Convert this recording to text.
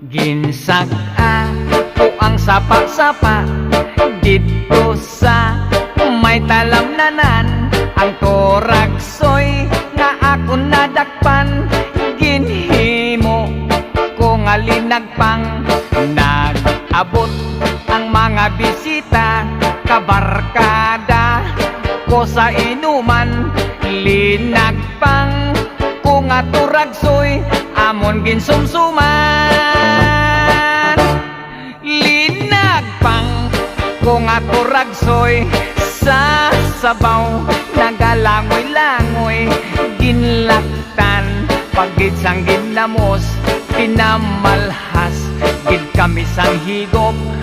Ginsag-a ko ang sapa-sapa dito sa may talamnanan. Ang toragsoy nga ako nadakpan, ginhimo ko nga linagpang. Nag-abot ang mga bisita, kabarkada ko sa inuman. Linagpang ko nga turagsoy, amon ginsumsuman. Linagpang ko nga turagsoy, sa sabaw nagalangoy-langoy. Ginlaktan pagid sang ginamos, pinamalhas gid kami sang higop